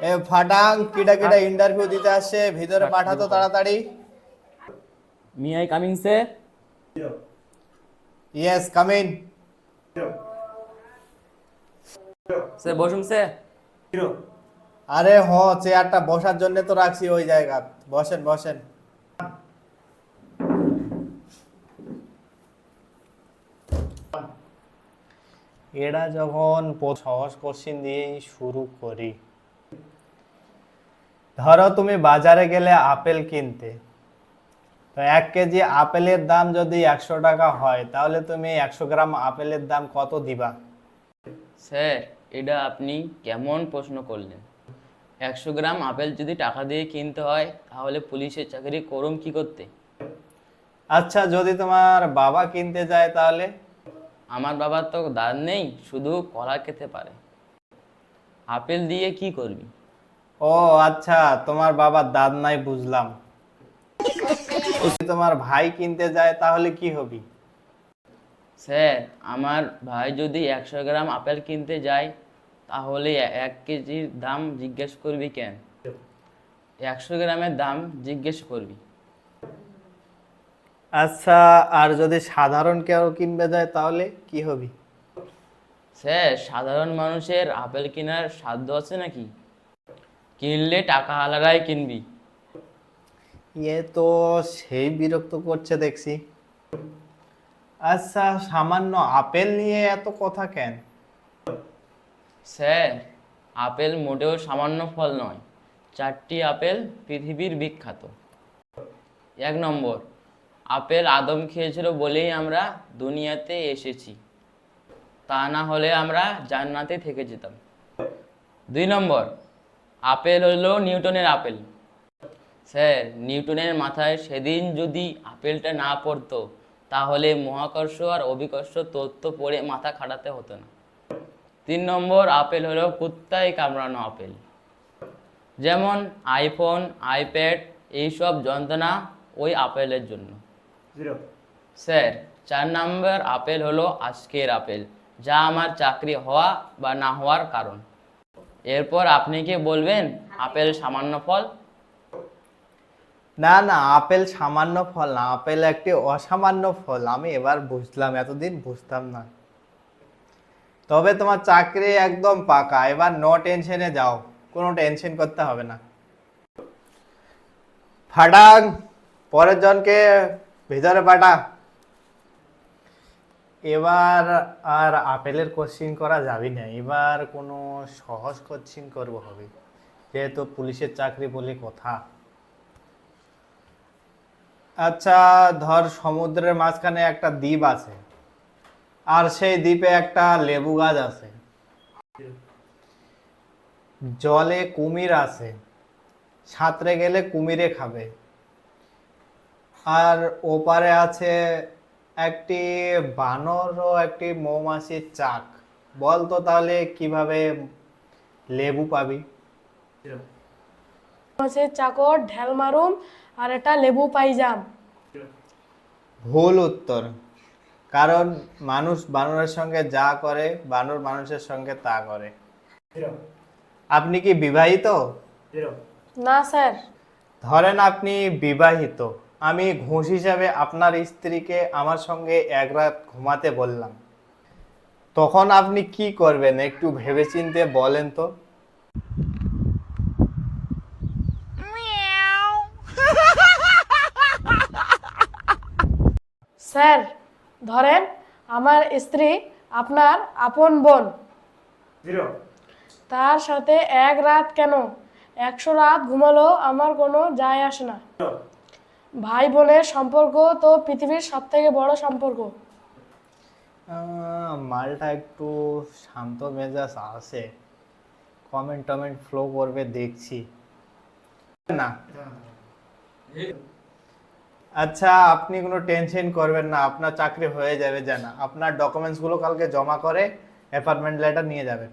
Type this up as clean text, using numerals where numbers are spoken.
এ ফাটাং কিডা কিডা ইন্টারভিউ দিতে আসছে ভিতরে পাঠাতো তাড়াতাড়ি। May I coming sir? Yes come in. Sir বসুন সে। আরে হ, চেয়ারটা বসার জন্য তো রাখছি ওই জায়গা। বসেন বসেন। এরা যখন সহজ কোশ্চিন দিয়ে শুরু করি, ধরো তুমি বাজারে গেলে আপেল কিনতে, তো 1 কেজি আপেলের দাম যদি 100 টাকা হয়, তাহলে তুমি 100 গ্রাম আপেলের দাম কত দিবা? স্যার, এটা আপনি কেমন প্রশ্ন করলেন? 100 গ্রাম আপেল যদি টাকা দিয়ে কিনতে হয় তাহলে পুলিশের চাকরি করুম কি করতে? আচ্ছা, যদি তোমার বাবা কিনতে যায় তাহলে? আমার বাবার তো দাঁত নেই, শুধু কলা খেতে পারে। আপেল দিয়ে কি করবি? ও আচ্ছা, তোমার বাবার দাঁত নাই, বুঝলাম। যদি তোমার ভাই কিনতে যায় তাহলে কি হবি? স্যার, আমার ভাই যদি 100 গ্রাম আপেল কিনতে যায় তাহলে 1 কেজির দাম জিজ্ঞেস করবি কেন? 100 গ্রামের দাম জিজ্ঞেস করবি। আচ্ছা, আর যদি সাধারণ কেউ কিনতে যায় তাহলে কি হবি? স্যার, সাধারণ মানুষের আপেল কেনার সাধ্য আছে নাকি? কিনলে টাকা আলাদাই কিনবি। এ তো সেই বিরক্ত করছে দেখছি। আচ্ছা, সামান্য আপেল নিয়ে এত কথা কেন? স্যার, আপেল মোটেও সামান্য ফল নয়। 4টি আপেল পৃথিবীর বিখ্যাত। 1 নম্বর, আপেল আদম খেয়েছিল বলেই আমরা দুনিয়াতে এসেছি, তা না হলে আমরা জান্নাতে থেকে যেতাম। 2 নম্বর, আপেল হলো নিউটনের আপেল। স্যার, নিউটনের মাথায় সেদিন যদি আপেলটা না পড়তো তাহলে মহাকর্ষ আর অভিকর্ষ তত্ত্ব পড়ে মাথা খাটাতে হতো না। 3 নম্বর, আপেল হলো কুত্তায় কামড়ানো আপেল। যেমন আইফোন, আইপ্যাড এইসব যন্ত্রণা ওই আপেলের জন্য। স্যার, 4 নম্বর, আপেল হলো আজকের আপেল, যা আমার চাকরি হওয়া বা না হওয়ার কারণ। এরপর আপনি কি বলবেন আপেল সামান্য ফল? না না, আপেল সামান্য ফল না, আপেল একটি অসামান্য ফল। আমি এবার বুঝলাম, এতদিন বুঝতাম না। তবে তোমার চাকরি একদম পাকা, এবার নো টেনশনে যাও, কোনো টেনশন করতে হবে না। ফাটাং, পরের জনকে ভিতরে পাঠা। এবার আর আপেলের কোশ্চিন করা যাবে না, এবার কোনো সহজ কোশ্চিন করবো হবে, যেহেতু পুলিশের চাকরি বলে কথা। আচ্ছা, ধর সমুদ্রের মাঝখানে একটা দ্বীপ আছে, আর সেই দ্বীপে একটা লেবু গাছ আছে, জলে কুমির আছে, সাঁতরে গেলে কুমিরে খাবে, আর ওপারে আছে একটি বানর ও একটি মৌমাছির চাক। বল তো তাহলে কিভাবে লেবু পাবি? হচ্ছে চাকর ঢেল মারুম আর এটা লেবু পাইজাম। ভুল উত্তর। কারণ মানুষ বানরের সঙ্গে যা করে, বানর মানুষের সঙ্গে তা করে। আপনি কি বিবাহিত? না স্যার। ধরেন আপনি বিবাহিত, আমি ঘুষ হিসাবে আপনার স্ত্রীকে আমার সঙ্গে এক রাত ঘুমাতে বললাম, তখন আপনি কি করবেন একটু ভেবেচিন্তে বলেন তো। স্যার, ধরেন আমার স্ত্রী আপনার আপন বোন, তার সাথে এক রাত কেন 100 রাত ঘুমালো আমার কোনো যায় আসে না। ভাই বোনের সম্পর্ক তো পৃথিবীর সব থেকে বড় সম্পর্ক। মালটা একটু শান্ত মেজাজ আছে, কমেন্ট টমেন্ট ফ্লো করবে দেখছি না। আচ্ছা, আপনি কোনো টেনশন করবেন না, আপনার চাকরি হয়ে যাবে জানা। আপনার ডকুমেন্টসগুলো কালকে জমা করে অ্যাপয়েন্টমেন্ট লেটার নিয়ে যাবেন।